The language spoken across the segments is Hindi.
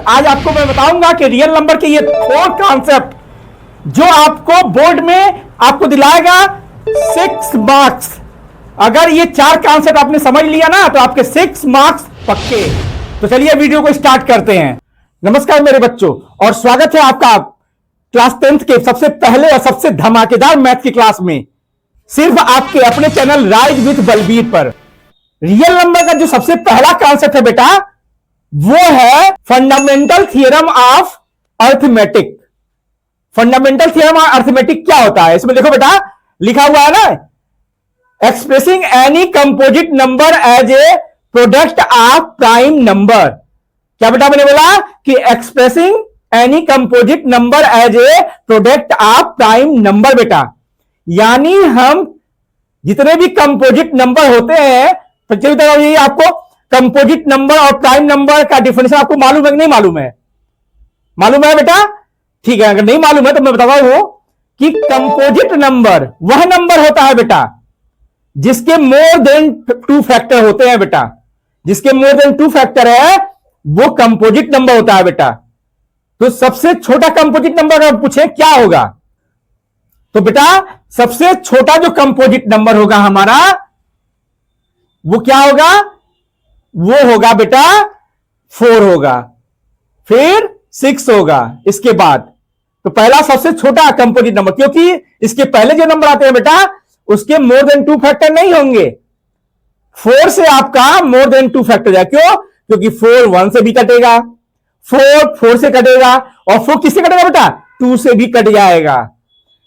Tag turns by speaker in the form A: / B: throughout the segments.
A: आज आपको मैं बताऊंगा कि रियल नंबर के ये 4 कॉन्सेप्ट जो आपको बोर्ड में आपको दिलाएगा 6 मार्क्स। अगर ये 4 कॉन्सेप्ट आपने समझ लिया ना तो आपके 6 मार्क्स पक्के। तो चलिए वीडियो को स्टार्ट करते हैं। नमस्कार मेरे बच्चों और स्वागत है आपका क्लास 10th के सबसे पहले और सबसे धमाकेदार मैथ की क्लास में, सिर्फ आपके अपने चैनल राइज विद बलबीर पर। रियल नंबर का जो सबसे पहला कॉन्सेप्ट है बेटा वो है fundamental theorem of arithmetic. Fundamental theorem of arithmetic क्या होता है? इसमें देखो बेटा लिखा हुआ है ना, expressing any composite number as a product of prime number. क्या बेटा मैंने बोला कि expressing any composite number as a product of prime number. बेटा यानी हम जितने भी कंपोजिट नंबर होते हैं, ये आपको कंपोजिट नंबर और प्राइम नंबर का डिफरेंस आपको मालूम है कि नहीं मालूम है? मालूम है बेटा? ठीक है, अगर नहीं मालूम है तो मैं बताता हूं कि कंपोजिट नंबर वह नंबर होता है बेटा जिसके मोर देन 2 फैक्टर होते हैं। बेटा जिसके मोर देन 2 फैक्टर है वो कंपोजिट नंबर होता है। बेटा तो सबसे छोटा कंपोजिट नंबर अगर पूछे क्या होगा तो बेटा सबसे छोटा जो कंपोजिट नंबर होगा हमारा वो क्या होगा? वो होगा बेटा 4 होगा, फिर 6 होगा इसके बाद। तो पहला सबसे छोटा कंपोजिट नंबर, क्योंकि इसके पहले जो नंबर आते हैं बेटा उसके मोर देन 2 फैक्टर नहीं होंगे। 4 से आपका मोर देन 2 फैक्टर जाए। क्यों? क्योंकि 4 1 से भी कटेगा, 4 से कटेगा और 4 किससे कटेगा बेटा? 2 से भी कट जाएगा।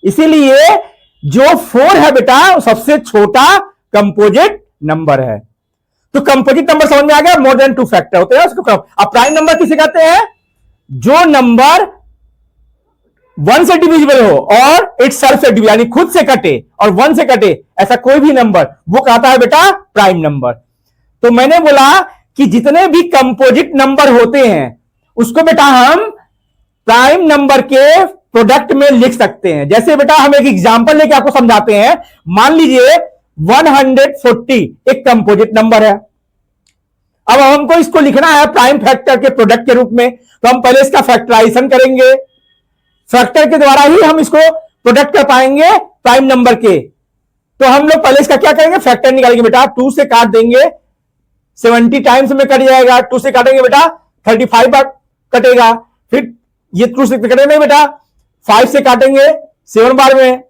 A: इसीलिए जो 4 है बेटा सबसे छोटा कंपोजिट नंबर है। तो कंपोजिट नंबर समझ में आ गया, मोर देन 2 फैक्टर होते हैं उसको। अब प्राइम नंबर किसे कहते हैं? जो नंबर 1 से डिविजिबल हो और इट सेल्फ से यानी खुद से कटे और 1 से कटे, ऐसा कोई भी नंबर वो कहता है बेटा प्राइम नंबर। तो मैंने बोला कि जितने भी कंपोजिट नंबर होते हैं उसको बेटा हम प्राइम नंबर के प्रोडक्ट में लिख सकते हैं। जैसे बेटा हम एक एग्जांपल लेके आपको समझाते हैं। मान लीजिए 140 एक कंपोजिट नंबर है। अब हमको इसको लिखना है प्राइम फैक्टर के प्रोडक्ट के रूप में, तो हम पहले इसका फैक्टराइजेशन करेंगे। फैक्टर के द्वारा ही हम इसको प्रोडक्ट कर पाएंगे प्राइम नंबर के। तो हम लोग पहले इसका क्या करेंगे? फैक्टर निकालेंगे बेटा। 2 से काट देंगे 70 टाइम्स में कट जाएगा। 2 से काटेंगे बेटा 35 बार कटेगा। फिर ये 2 से कटेगा नहीं बेटा, 5 से काटेंगे 7 बार में,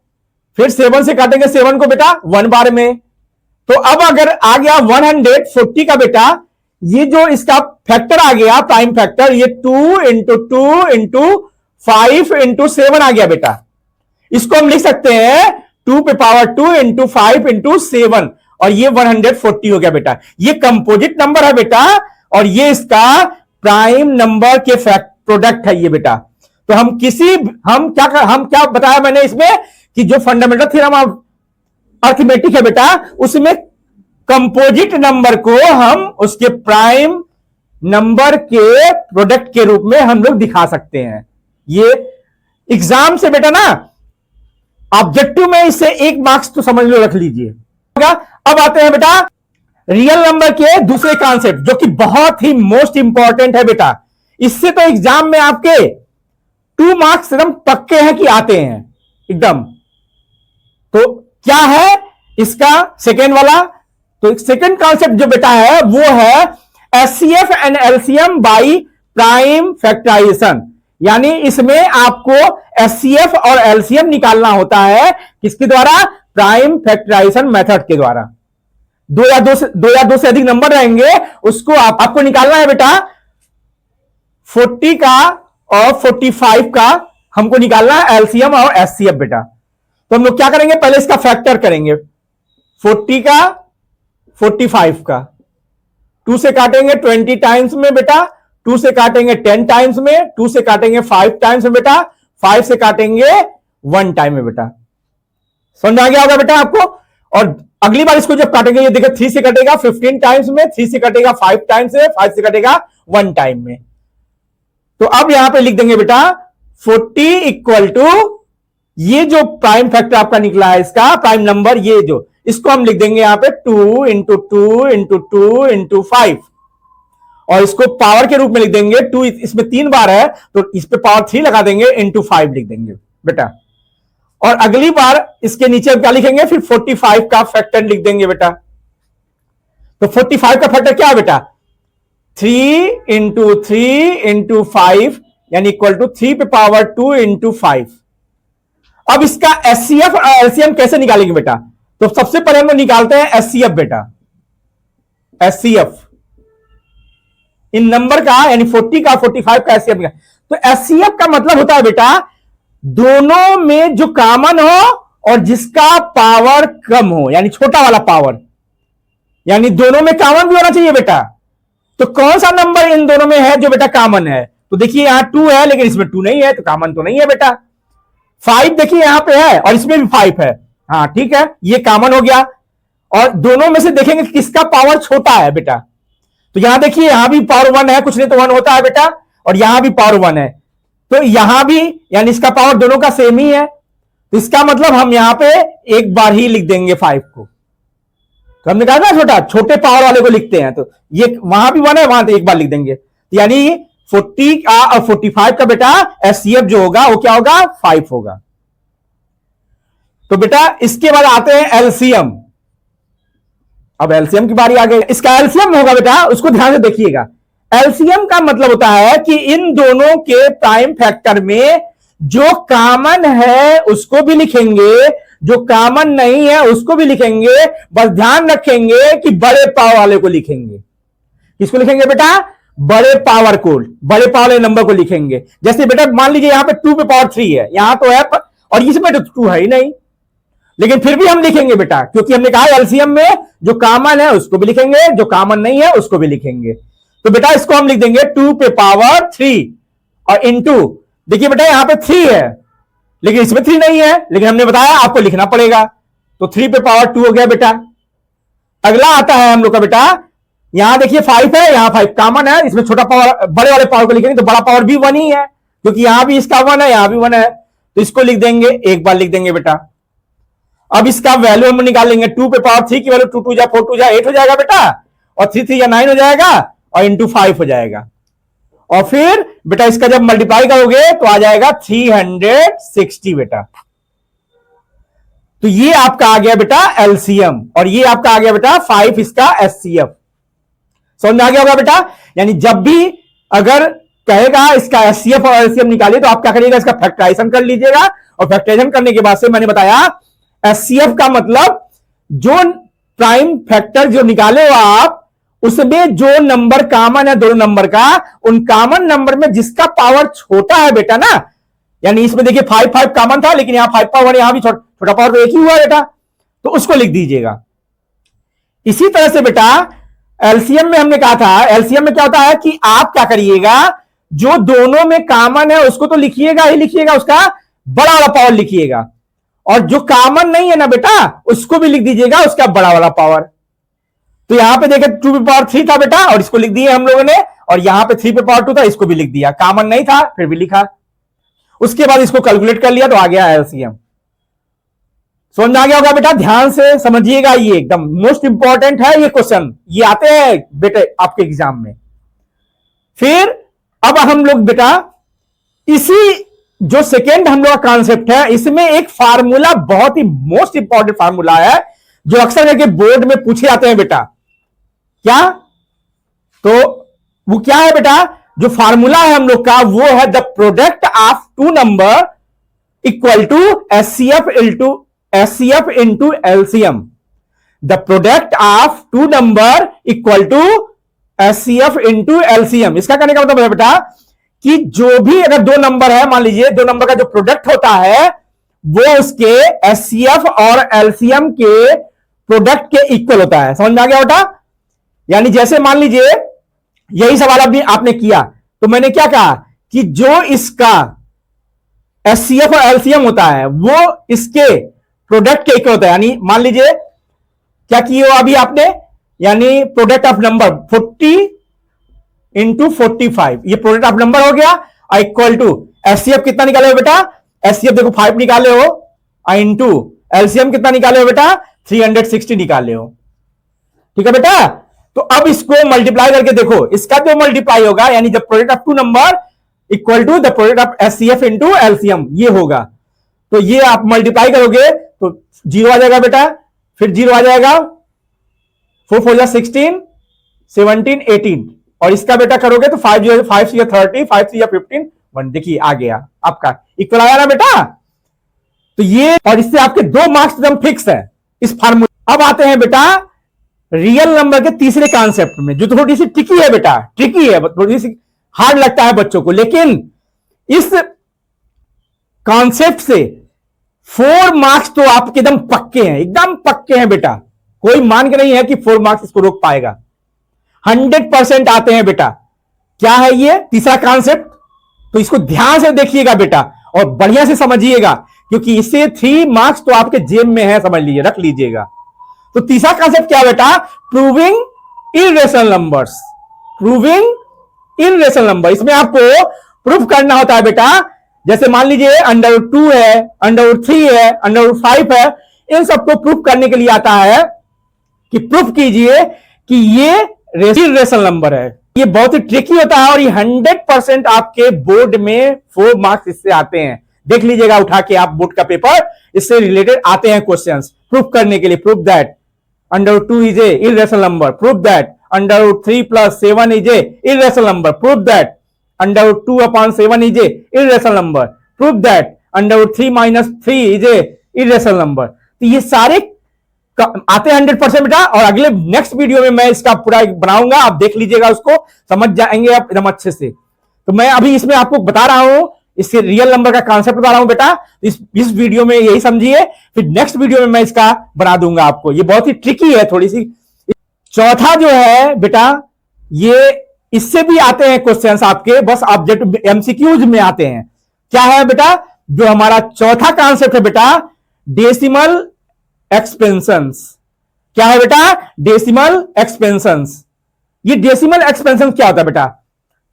A: फिर 7 से काटेंगे 7 को बेटा 1 बार में। तो अब अगर आ गया 140 का बेटा, ये जो इसका फैक्टर आ गया प्राइम फैक्टर, ये 2 इंटू 2 इंटू 5 इंटू 7 आ गया बेटा। इसको हम लिख सकते हैं 2 पे पावर 2 इंटू 5 इंटू 7 और ये 140 हो गया बेटा। ये कंपोजिट नंबर है बेटा और ये इसका प्राइम नंबर के प्रोडक्ट है ये बेटा। तो हम क्या बताया मैंने इसमें कि जो फंडामेंटल थ्योरम ऑफ अर्थमेटिक है बेटा उसमें कंपोजिट नंबर को हम उसके प्राइम नंबर के प्रोडक्ट के रूप में हम लोग दिखा सकते हैं। ये एग्जाम से बेटा ना ऑब्जेक्टिव में इससे 1 मार्क्स तो समझ लो, रख लीजिए। अब आते हैं बेटा रियल नंबर के दूसरे कॉन्सेप्ट जो कि बहुत ही मोस्ट इंपॉर्टेंट है बेटा। इससे तो एग्जाम में आपके 2 मार्क्स एकदम पक्के हैं कि आते हैं एकदम। तो क्या है इसका सेकेंड वाला? तो सेकेंड कॉन्सेप्ट जो बेटा है वो है HCF and LCM by prime factorisation. यानी इसमें आपको एचसीएफ और एलसीएम निकालना होता है किसके द्वारा? प्राइम फैक्टराइजेशन मेथड के द्वारा। 2 या 2 से अधिक नंबर रहेंगे उसको आपको निकालना है बेटा। 40 का और 45 का हमको निकालना है एलसीएम और एचसीएफ बेटा। तो हम लोग क्या करेंगे? पहले इसका फैक्टर करेंगे 40 का 45 का। 2 से काटेंगे 20 टाइम्स में बेटा, 2 से काटेंगे 10 टाइम्स में, 2 से काटेंगे 5 टाइम्स में बेटा, 5 से काटेंगे 1 टाइम में बेटा। समझ आ गया होगा बेटा आपको। और अगली बार इसको जब काटेंगे ये देखो 3 से कटेगा 15 टाइम्स में, 3 से कटेगा 5 टाइम्स में, 5 से कटेगा 1 टाइम में। तो अब यहां पे लिख देंगे बेटा 40 इक्वल टू ये जो प्राइम फैक्टर आपका निकला है इसका प्राइम नंबर, ये जो इसको हम लिख देंगे यहां पे 2 इंटू 2 इंटू 2 इंटू 5 और इसको पावर के रूप में लिख देंगे, 2 इसमें 3 बार है तो इस पे पावर 3 लगा देंगे, इंटू 5 लिख देंगे बेटा। और अगली बार इसके नीचे क्या लिखेंगे, फिर 45 का फैक्टर लिख देंगे बेटा। तो 45 का फैक्टर क्या है बेटा, 3 इंटू 3 इंटू 5 यानी इक्वल टू 3 पे पावर 2 इंटू 5। अब इसका एचसीएफ और एलसीएम कैसे निकालेंगे बेटा, तो सबसे पहले हम लोग निकालते हैं एचसीएफ बेटा। एचसीएफ इन नंबर का यानी 40 का 45 का एचसीएफ का। तो एचसीएफ का मतलब होता है बेटा दोनों में जो कॉमन हो और जिसका पावर कम हो, यानी छोटा वाला पावर, यानी दोनों में कॉमन भी होना चाहिए बेटा। तो कौन सा नंबर इन दोनों में है जो बेटा कॉमन है, तो देखिए यहां 2 है लेकिन इसमें 2 नहीं है तो कॉमन तो नहीं है बेटा। 5 देखिए यहां पे है और इसमें भी 5 है, हाँ ठीक है ये कॉमन हो गया। और दोनों में से देखेंगे किसका पावर छोटा है बेटा, तो यहां देखिए यहां भी पावर 1 है, कुछ नहीं तो 1 होता है बेटा, और यहां भी पावर 1 है, तो यहां भी यानी इसका पावर दोनों का सेम ही है। तो इसका मतलब हम यहां पे एक बार ही लिख देंगे 5 को। तो हमने कहा ना छोटा छोटे पावर वाले को लिखते हैं, तो ये वहां भी 1 है, वहां तो एक बार लिख देंगे, यानी 40 का और 45 का बेटा एचसीएफ जो होगा वो क्या होगा, 5 होगा। तो बेटा इसके बाद आते हैं एलसीएम। अब एलसीएम की बारी आ गई। इसका एलसीएम होगा बेटा, उसको ध्यान से देखिएगा। एलसीएम का मतलब होता है कि इन दोनों के प्राइम फैक्टर में जो कॉमन है उसको भी लिखेंगे, जो कॉमन नहीं है उसको भी लिखेंगे, बस ध्यान रखेंगे कि बड़े पावर वाले को लिखेंगे। किसको लिखेंगे बेटा, बड़े पावर को, बड़े पावर वाले नंबर को लिखेंगे। जैसे बेटा मान लीजिए यहां पे 2 पे पावर 3 है, यहां तो है और इसमें तो 2 है ही नहीं, लेकिन फिर भी हम लिखेंगे बेटा, क्योंकि हमने कहा एलसीएम में जो कॉमन है उसको भी लिखेंगे, जो कॉमन नहीं है उसको भी लिखेंगे। तो बेटा इसको हम लिख देंगे 2 पे पावर 3 और इंटू, देखिए बेटा यहां पे 3 है लेकिन इसमें 3 नहीं है, लेकिन हमने बताया आपको लिखना पड़ेगा, तो 3 पे पावर 2 हो गया बेटा। अगला आता है हम लोग का बेटा, यहां देखिए 5 है, यहां 5 कॉमन है, इसमें छोटा पावर बड़े वाले पावर को लिखेंगे तो बड़ा पावर भी 1 ही है, क्योंकि यहां भी इसका 1 है, यहां भी 1 है, तो इसको लिख देंगे, एक बार लिख देंगे बेटा। अब इसका वैल्यू हम निकाल लेंगे, 2 पे पावर 3 की वैल्यू 2 2 जा 4 2 जा 8 हो जाएगा बेटा, और 3 3 जा 9 हो जाएगा, और इंटू 5 हो जाएगा। और फिर बेटा इसका जब मल्टीप्लाई करोगे तो आ जाएगा 360 बेटा। तो ये आपका आ गया बेटा एलसीएम, और ये आपका आ गया बेटा 5 इसका एचसीएफ। समझ में आ गया होगा बेटा। यानी जब भी अगर कहेगा इसका एचसीएफ और एलसीएम निकालिए तो आप क्या करिएगा, इसका फैक्टराइजेशन कर लीजिएगा, और फैक्टराइजेशन करने के बाद से मैंने बताया एचसीएफ का मतलब जो प्राइम फैक्टर जो निकाले हो आप, उसमें जो नंबर कॉमन है दोनों नंबर का, उन कॉमन नंबर में जिसका पावर छोटा है बेटा ना, यानी इसमें देखिए 5 5 कॉमन था लेकिन यहां 5 पावर, यहां भी छोटा पावर तो एक ही हुआ बेटा, तो उसको लिख दीजिएगा। इसी तरह से बेटा एलसीएम में हमने कहा था, एलसीएम में क्या होता है कि आप क्या करिएगा, जो दोनों में कॉमन है उसको तो लिखिएगा ही लिखिएगा, उसका बड़ा वाला पावर लिखिएगा, और जो कॉमन नहीं है ना बेटा उसको भी लिख दीजिएगा उसका बड़ा वाला पावर। तो यहां पे देखे 2 पे पावर 3 था बेटा और इसको लिख दिया हम लोगों ने, और यहां पे 3 पे पावर 2 था इसको भी लिख दिया, कॉमन नहीं था फिर भी लिखा। उसके बाद इसको कैलकुलेट कर लिया तो आ गया एलसीएम। समझ आ गया होगा बेटा, ध्यान से समझिएगा, ये एकदम मोस्ट इंपॉर्टेंट है ये क्वेश्चन, ये आते हैं बेटे आपके एग्जाम में। फिर अब हम लोग बेटा इसी जो सेकेंड हम लोग का कॉन्सेप्ट है, इसमें एक फार्मूला बहुत ही मोस्ट इंपॉर्टेंट फार्मूला है जो अक्सर करके बोर्ड में पूछे जाते हैं बेटा। क्या, तो वो क्या है बेटा, जो फार्मूला है हम लोग का वो है the product of 2 number equal to HCF into LCM. The product of 2 number equal to HCF into LCM. इसका कहने का मतलब है बेटा कि जो भी अगर 2 नंबर है, मान लीजिए 2 नंबर का जो प्रोडक्ट होता है वो उसके एचसीएफ और एलसीएम के प्रोडक्ट के इक्वल होता है। समझ में आ गया बेटा। यानी जैसे मान लीजिए यही सवाल अभी आपने किया, तो मैंने क्या कहा कि जो इसका एचसीएफ और एलसीएम होता है वो इसके प्रोडक्ट के इक्वल होता है। यानी मान लीजिए क्या किए हो अभी आपने, यानी प्रोडक्ट ऑफ नंबर 40 इंटू 45, ये प्रोडक्ट ऑफ नंबर हो गया, और इक्वल टू एचसीएफ कितना निकाले हो बेटा, एचसीएफ देखो 5 निकाले हो, इंटू एलसीएम कितना निकाले हो बेटा 360 निकाले हो। ठीक है बेटा। तो अब इसको मल्टीप्लाई करके देखो, इसका जो मल्टीप्लाई होगा यानी the product of two number equal to the product of HCF into LCM, ये होगा। तो ये आप मल्टीप्लाई करोगे तो 0 आ जाएगा बेटा, फिर 0 आ जाएगा, 4 4 16, 17, 18, और इसका बेटा करोगे तो 5 0 5 से 30, 5 से 15, 1। देखिए आ गया आपका इक्वल आया ना बेटा। तो ये, और इससे आपके 2 मार्क्स एकदम फिक्स है इस फार्मूला। अब आते हैं बेटा रियल नंबर के तीसरे कॉन्सेप्ट में, जो थोड़ी सी ट्रिकी है बेटा, ट्रिकी है, थोड़ी सी हार्ड लगता है बच्चों को, लेकिन इस कॉन्सेप्ट से 4 मार्क्स तो आपके एकदम पक्के हैं, एकदम पक्के हैं बेटा। कोई मान के नहीं है कि 4 मार्क्स इसको रोक पाएगा, 100% आते हैं बेटा। क्या है ये तीसरा कॉन्सेप्ट? तो इसको ध्यान से देखिएगा बेटा और बढ़िया से समझिएगा, क्योंकि इससे 3 मार्क्स तो आपके जेब में है, समझ लीजिए, रख लीजिएगा। तो तीसरा कॉन्सेप्ट क्या बेटा? Proving irrational numbers. Proving irrational number, इसमें आपको प्रूफ करना होता है बेटा। जैसे मान लीजिए √2 है, √3 है, √5 है, इन सबको प्रूफ करने के लिए आता है कि प्रूफ कीजिए कि ये इररेशनल नंबर है। ये बहुत ही ट्रिकी होता है और ये 100% आपके बोर्ड में 4 मार्क्स इससे आते हैं। देख लीजिएगा उठा के आप बोर्ड का पेपर, इससे रिलेटेड आते हैं क्वेश्चंस प्रूफ करने के लिए। Proof that √2 is a irrational number, prove that √3 plus 7 is a irrational number, prove that √2 upon 7 is a irrational number, prove that √3 minus 3 is a irrational number। तो ये सारे आते हैं 100% बेटा, और अगले नेक्स्ट वीडियो में मैं इसका पूरा बनाऊंगा, आप देख लीजिएगा, उसको समझ जाएंगे आप एकदम अच्छे से। तो मैं अभी इसमें आपको बता रहा हूं, इसके रियल नंबर का कॉन्सेप्ट बता रहा हूं बेटा। इस वीडियो में यही समझिए, फिर नेक्स्ट वीडियो में मैं इसका बना दूंगा आपको। ये बहुत ही ट्रिकी है थोड़ी सी। चौथा जो है बेटा, ये इससे भी आते हैं क्वेश्चंस आपके, बस ऑब्जेक्टिव एमसीक्यूज में आते हैं। क्या है बेटा जो हमारा चौथा कॉन्सेप्ट है बेटा? Decimal expansions. क्या है बेटा? Decimal expansions. ये डेसिमल एक्सपेंशन क्या होता है बेटा?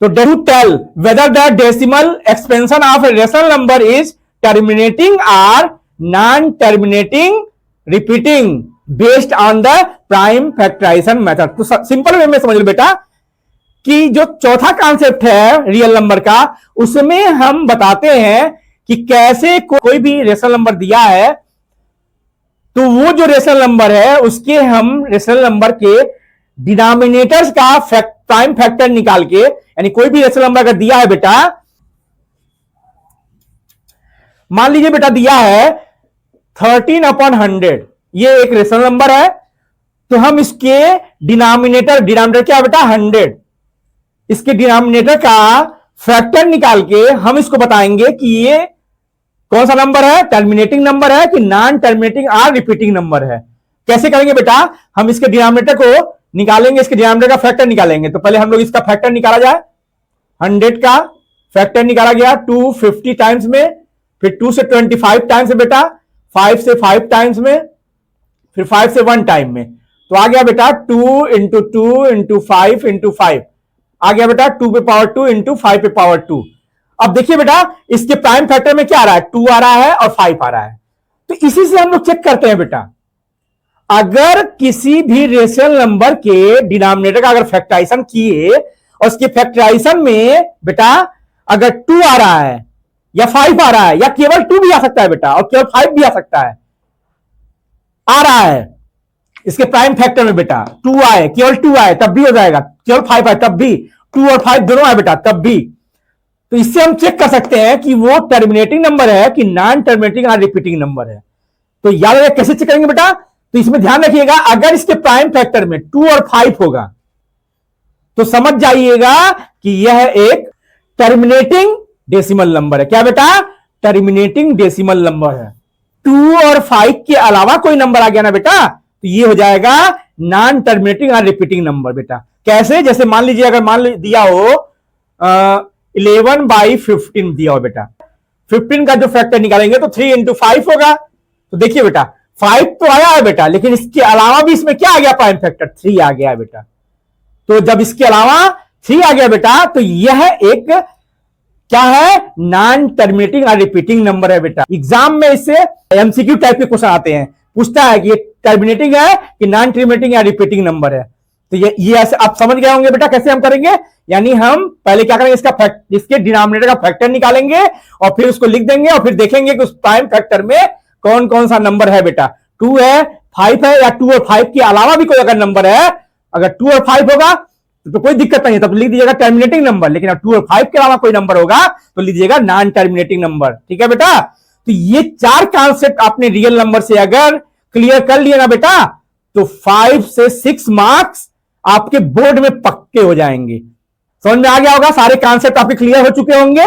A: तो to tell whether the decimal expansion of a rational number is terminating or non-terminating repeating based on the prime factorization method। तो सिंपल वे में समझ लो बेटा कि जो चौथा कॉन्सेप्ट है रियल नंबर का, उसमें हम बताते हैं कि कैसे कोई भी रेशनल नंबर दिया है तो वो जो रेशनल नंबर है उसके हम रेशनल नंबर के डिनोमिनेटर्स का प्राइम फैक्टर निकाल के, यानी कोई भी रेशनल नंबर अगर दिया है बेटा, मान लीजिए बेटा दिया है 13/100, ये एक रेशनल नंबर है, तो हम इसके डिनोमिनेटर क्या बेटा 100, इसके डिनोमिनेटर का फैक्टर निकाल के हम इसको बताएंगे कि ये कौन सा नंबर है, टर्मिनेटिंग नंबर है कि नॉन टर्मिनेटिंग और रिपीटिंग नंबर है। कैसे करेंगे बेटा? हम इसके डिनोमिनेटर को निकालेंगे, इसके डिनोमिनेटर का फैक्टर निकालेंगे। तो पहले हम लोग इसका फैक्टर निकाला जाए। 100 का फैक्टर निकाला गया 250 टाइम्स में, फिर 2 से 25 टाइम्स में बेटा, 5 से 5 टाइम्स में, फिर 5 से 1 टाइम में। तो आ गया बेटा 2 × 2 × 5 × 5, आ गया बेटा 2 पे पावर 2 × 5 पे पावर 2। अब देखिए बेटा इसके प्राइम फैक्टर में क्या आ रहा है, 2 आ रहा है और 5 आ रहा है। तो इसी से हम लोग चेक करते हैं बेटा, अगर किसी भी रेशनल नंबर के डिनोमिनेटर का अगर फैक्टराइजेशन किए और उसके फैक्टराइजेशन में बेटा अगर 2 आ रहा है या 5 आ रहा है, या केवल 2 भी आ सकता है बेटा और केवल 5 भी आ सकता है, आ रहा है इसके प्राइम फैक्टर में बेटा 2 आए, केवल 2 आए तब भी हो जाएगा, केवल 5 आए तब भी, 2 और 5 दोनों आए बेटा तब भी। तो इससे हम चेक कर सकते हैं कि वो टर्मिनेटिंग नंबर है कि नॉन टर्मिनेटिंग और रिपीटिंग नंबर है। तो याद रखिए कैसे चेक करेंगे बेटा? तो इसमें ध्यान रखिएगा, अगर इसके प्राइम फैक्टर में 2 और 5 होगा तो समझ जाइएगा कि यह एक टर्मिनेटिंग डेसिमल नंबर है। क्या बेटा? टर्मिनेटिंग डेसिमल नंबर है। 2 और 5 के अलावा कोई नंबर आ गया ना बेटा, तो ये हो जाएगा नॉन टर्मिनेटिंग और रिपीटिंग नंबर बेटा। कैसे? जैसे मान लीजिए अगर दिया हो 11/15 दिया हो बेटा, 15 का जो फैक्टर निकालेंगे तो 3 × 5 होगा। तो देखिए बेटा 5 तो आया है बेटा, लेकिन इसके अलावा भी इसमें क्या आ गया, प्राइम फैक्टर 3 आ गया है बेटा। तो जब इसके अलावा 3 आ गया बेटा तो यह एक क्या है, नॉन टर्मिनेटिंग और रिपीटिंग नंबर है बेटा। एग्जाम में इससे एमसीक्यू टाइप के क्वेश्चन आते हैं, पूछता है कि ये टर्मिनेटिंग है कि नॉन टर्मिनेटिंग या रिपीटिंग नंबर है। तो ये ऐसे आप समझ गए होंगे बेटा कैसे हम करेंगे। यानी हम पहले क्या करेंगे, इसके डिनोमिनेटर का फैक्टर निकालेंगे और फिर उसको लिख देंगे और फिर देखेंगे कि उस प्राइम फैक्टर में कौन कौन सा नंबर है बेटा। 2 है, 5 है, या 2 और 5 के अलावा भी कोई अगर नंबर है, अगर 2 और 5 होगा तो कोई दिक्कत नहीं है, तब लिख दीजिएगा टर्मिनेटिंग नंबर। लेकिन अगर 2 और 5 के अलावा कोई नंबर होगा तो लीजिएगा नॉन टर्मिनेटिंग नंबर। ठीक है बेटा। तो ये 4 कॉन्सेप्ट आपने रियल नंबर से अगर क्लियर कर लिया ना बेटा, तो 5 से 6 मार्क्स आपके बोर्ड में पक्के हो जाएंगे। समझ में आ गया होगा, सारे कॉन्सेप्ट आपके क्लियर हो चुके होंगे।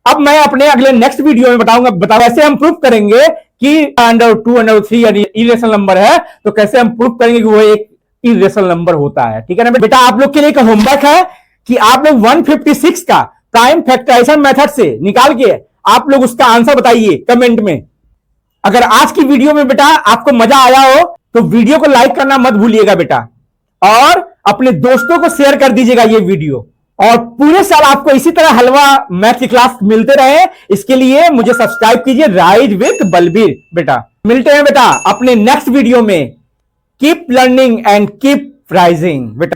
A: अब मैं अपने अगले नेक्स्ट वीडियो में बताऊंगा कैसे हम प्रूफ करेंगे कि √2 √3 यानी इरेशनल नंबर है, तो कैसे हम प्रूफ करेंगे कि वो एक इरेशनल नंबर होता है। ठीक है ना बेटा। आप लोग के लिए एक होमवर्क है कि आप लोग 156 का प्राइम फैक्टराइजेशन मेथड से निकाल के आप लोग उसका आंसर बताइए कमेंट में। अगर आज की वीडियो में बेटा आपको मजा आया हो तो वीडियो को लाइक करना मत भूलिएगा बेटा, और अपने दोस्तों को शेयर कर दीजिएगा ये वीडियो। और पूरे साल आपको इसी तरह हलवा मैथ की क्लास मिलते रहे, इसके लिए मुझे सब्सक्राइब कीजिए राइज विद बलबीर बेटा। मिलते हैं बेटा अपने नेक्स्ट वीडियो में। Keep learning and keep rising बेटा।